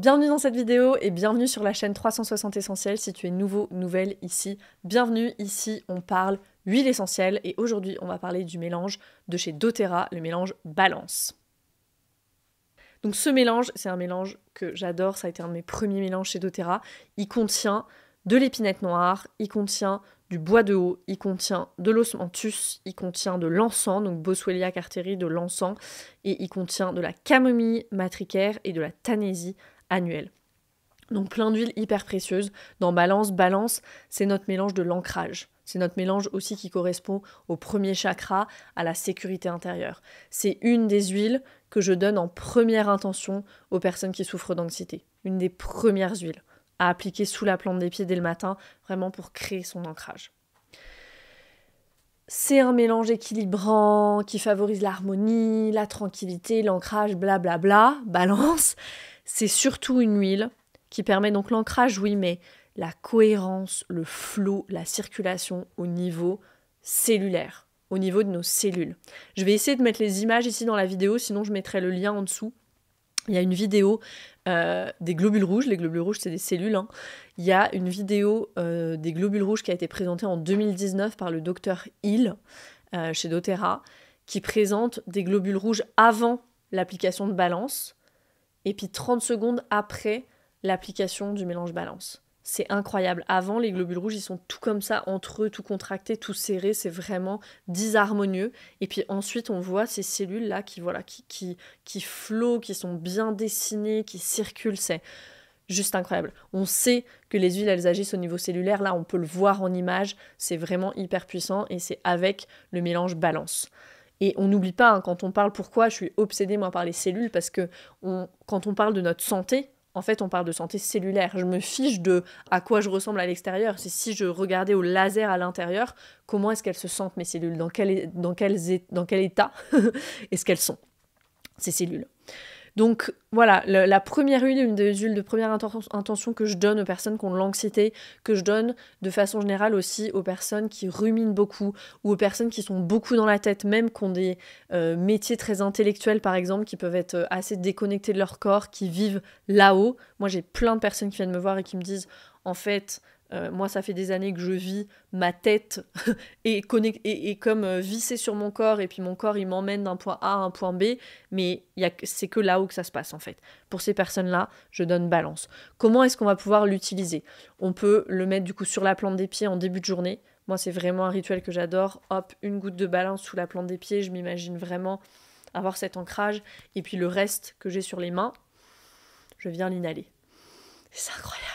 Bienvenue dans cette vidéo et bienvenue sur la chaîne 360 Essentiels. Si tu es nouveau, nouvelle ici, bienvenue. Ici, on parle huile essentielle et aujourd'hui, on va parler du mélange de chez doTERRA, le mélange Balance. Donc ce mélange, c'est un mélange que j'adore, ça a été un de mes premiers mélanges chez doTERRA. Il contient de l'épinette noire, il contient du bois de haut, il contient de l'osmanthus, il contient de l'encens, donc Boswellia carteri, de l'encens, et il contient de la camomille matricaire et de la tanésie annuelle. Donc plein d'huiles hyper précieuses. Dans Balance, c'est notre mélange de l'ancrage. C'est notre mélange aussi qui correspond au premier chakra, à la sécurité intérieure. C'est une des huiles que je donne en première intention aux personnes qui souffrent d'anxiété. Une des premières huiles à appliquer sous la plante des pieds dès le matin, vraiment pour créer son ancrage. C'est un mélange équilibrant qui favorise l'harmonie, la tranquillité, l'ancrage, blablabla, Balance. C'est surtout une huile qui permet donc l'ancrage, oui, mais la cohérence, le flow, la circulation au niveau cellulaire, au niveau de nos cellules. Je vais essayer de mettre les images ici dans la vidéo, sinon je mettrai le lien en dessous. Il y a une vidéo des globules rouges. Les globules rouges, c'est des cellules. Hein. Il y a une vidéo des globules rouges qui a été présentée en 2019 par le docteur Hill chez doTERRA, qui présente des globules rouges avant l'application de Balance et puis 30 secondes après l'application du mélange Balance. C'est incroyable. Avant, les globules rouges, ils sont tout comme ça, entre eux, tout contractés, tout serrés. C'est vraiment disharmonieux. Et puis ensuite, on voit ces cellules-là qui flottent, qui sont bien dessinées, qui circulent. C'est juste incroyable. On sait que les huiles, elles agissent au niveau cellulaire. Là, on peut le voir en image. C'est vraiment hyper puissant. Et c'est avec le mélange Balance. Et on n'oublie pas, hein, quand on parle, pourquoi je suis obsédée, moi, par les cellules, parce que quand on parle de notre santé, en fait, on parle de santé cellulaire. Je me fiche de à quoi je ressemble à l'extérieur. C'est si je regardais au laser à l'intérieur, comment est-ce qu'elles se sentent, mes cellules, dans quel état est-ce qu'elles sont, ces cellules. Donc voilà, la première huile, une des huiles de première intention que je donne aux personnes qui ont de l'anxiété, que je donne de façon générale aussi aux personnes qui ruminent beaucoup ou aux personnes qui sont beaucoup dans la tête, même qui ont des métiers très intellectuels par exemple, qui peuvent être assez déconnectés de leur corps, qui vivent là-haut. Moi j'ai plein de personnes qui viennent me voir et qui me disent en fait... moi, ça fait des années que je vis, ma tête est comme vissée sur mon corps, et puis mon corps, il m'emmène d'un point A à un point B, mais c'est que là-haut que ça se passe, en fait. Pour ces personnes-là, je donne Balance. Comment est-ce qu'on va pouvoir l'utiliser ? On peut le mettre, du coup, sur la plante des pieds en début de journée. Moi, c'est vraiment un rituel que j'adore. Hop, une goutte de Balance sous la plante des pieds, je m'imagine vraiment avoir cet ancrage, et puis le reste que j'ai sur les mains, je viens l'inhaler. C'est incroyable.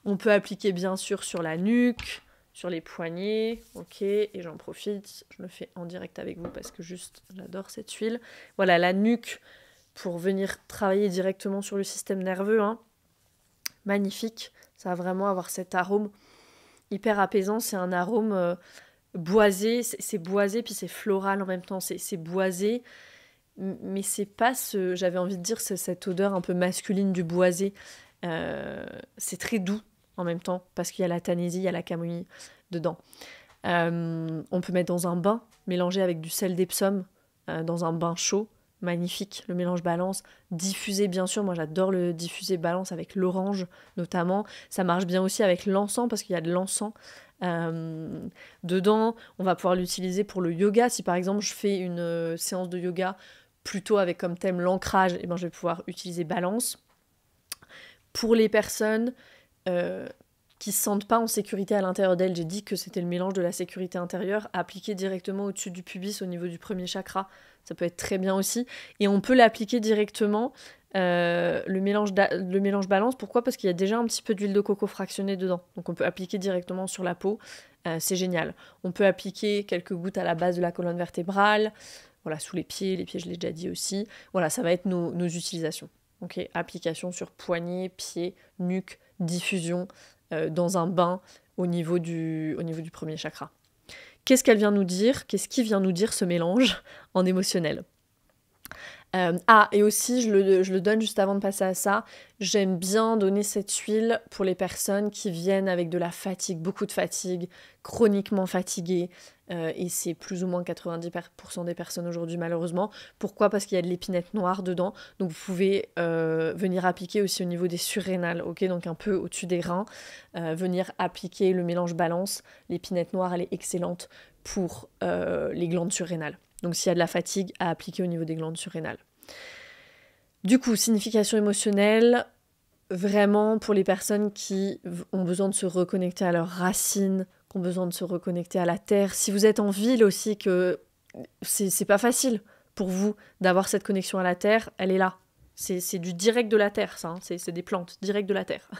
On peut appliquer bien sûr sur la nuque, sur les poignets, ok, et j'en profite, je le fais en direct avec vous parce que juste j'adore cette huile. Voilà, la nuque pour venir travailler directement sur le système nerveux, hein. Magnifique, ça va vraiment avoir cet arôme hyper apaisant, c'est un arôme boisé, c'est boisé puis c'est floral en même temps, c'est boisé, mais c'est pas j'avais envie de dire, c'est cette odeur un peu masculine du boisé. C'est très doux en même temps parce qu'il y a la tanésie, il y a la camomille dedans. On peut mettre dans un bain, mélanger avec du sel d'Epsom dans un bain chaud, magnifique, le mélange Balance. Diffuser bien sûr, moi j'adore le diffuser Balance avec l'orange notamment. Ça marche bien aussi avec l'encens parce qu'il y a de l'encens dedans. On va pouvoir l'utiliser pour le yoga. Si par exemple je fais une séance de yoga plutôt avec comme thème l'ancrage, et ben je vais pouvoir utiliser Balance. Pour les personnes qui ne se sentent pas en sécurité à l'intérieur d'elles, j'ai dit que c'était le mélange de la sécurité intérieure appliqué directement au-dessus du pubis au niveau du premier chakra. Ça peut être très bien aussi. Et on peut l'appliquer directement, le mélange Balance. Pourquoi ? Parce qu'il y a déjà un petit peu d'huile de coco fractionnée dedans. Donc on peut appliquer directement sur la peau. C'est génial. On peut appliquer quelques gouttes à la base de la colonne vertébrale. Voilà, sous les pieds je l'ai déjà dit aussi. Voilà, ça va être nos utilisations. Okay, application sur poignet, pied, nuque, diffusion dans un bain au niveau du premier chakra. Qu'est-ce qu'elle vient nous dire ? Qu'est-ce qui vient nous dire ce mélange en émotionnel ? Et aussi, je le donne juste avant de passer à ça, j'aime bien donner cette huile pour les personnes qui viennent avec de la fatigue, beaucoup de fatigue, chroniquement fatiguées, et c'est plus ou moins 90% des personnes aujourd'hui malheureusement. Pourquoi ? Parce qu'il y a de l'épinette noire dedans, donc vous pouvez venir appliquer aussi au niveau des surrénales, ok, donc un peu au-dessus des reins, venir appliquer le mélange balance. L'épinette noire, elle est excellente pour les glandes surrénales. Donc s'il y a de la fatigue, à appliquer au niveau des glandes surrénales. Du coup, signification émotionnelle, vraiment pour les personnes qui ont besoin de se reconnecter à leurs racines, qui ont besoin de se reconnecter à la terre. Si vous êtes en ville aussi, que c'est pas facile pour vous d'avoir cette connexion à la terre, elle est là. C'est du direct de la terre, ça. Hein. C'est des plantes, direct de la terre.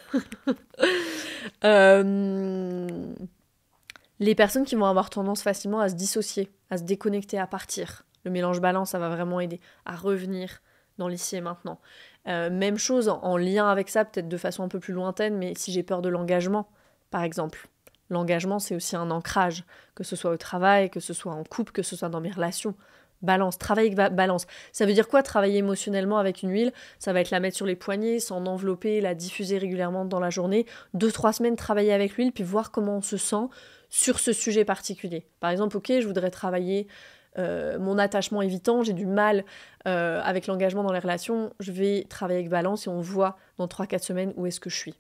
Les personnes qui vont avoir tendance facilement à se dissocier, à se déconnecter, à partir. Le mélange balance, ça va vraiment aider à revenir dans l'ici et maintenant. Même chose en lien avec ça, peut-être de façon un peu plus lointaine, mais si j'ai peur de l'engagement, par exemple. L'engagement, c'est aussi un ancrage, que ce soit au travail, que ce soit en couple, que ce soit dans mes relations. Balance, travailler avec balance. Ça veut dire quoi, travailler émotionnellement avec une huile ? Ça va être la mettre sur les poignets, s'en envelopper, la diffuser régulièrement dans la journée. 2-3 semaines, travailler avec l'huile, puis voir comment on se sent sur ce sujet particulier. Par exemple, ok, je voudrais travailler mon attachement évitant, j'ai du mal avec l'engagement dans les relations, je vais travailler avec balance et on voit dans 3-4 semaines où est-ce que je suis.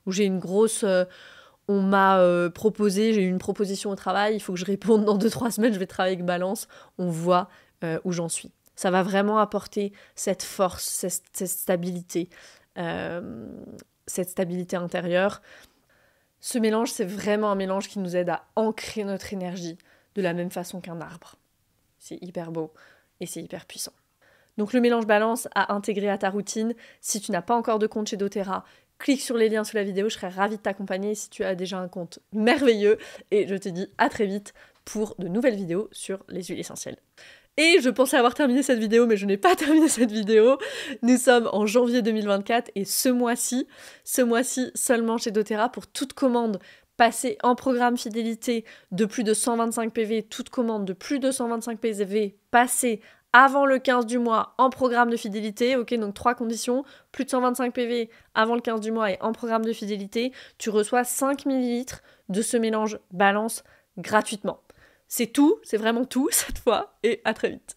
Où j'ai une grosse... on m'a proposé, j'ai eu une proposition au travail, il faut que je réponde dans 2-3 semaines, je vais travailler avec balance, on voit où j'en suis. Ça va vraiment apporter cette force, cette stabilité intérieure. Ce mélange, c'est vraiment un mélange qui nous aide à ancrer notre énergie de la même façon qu'un arbre. C'est hyper beau et c'est hyper puissant. Donc le mélange balance à intégrer à ta routine. Si tu n'as pas encore de compte chez doTERRA, clique sur les liens sous la vidéo, je serais ravie de t'accompagner si tu as déjà un compte merveilleux. Et je te dis à très vite pour de nouvelles vidéos sur les huiles essentielles. Et je pensais avoir terminé cette vidéo, mais je n'ai pas terminé cette vidéo. Nous sommes en janvier 2024 et ce mois-ci seulement chez doTERRA pour toute commande passée en programme fidélité de plus de 125 PV, toute commande de plus de 125 PV passée avant le 15 du mois en programme de fidélité, ok, donc 3 conditions, plus de 125 PV avant le 15 du mois et en programme de fidélité, tu reçois 5 ml de ce mélange balance gratuitement. C'est tout, c'est vraiment tout cette fois, et à très vite.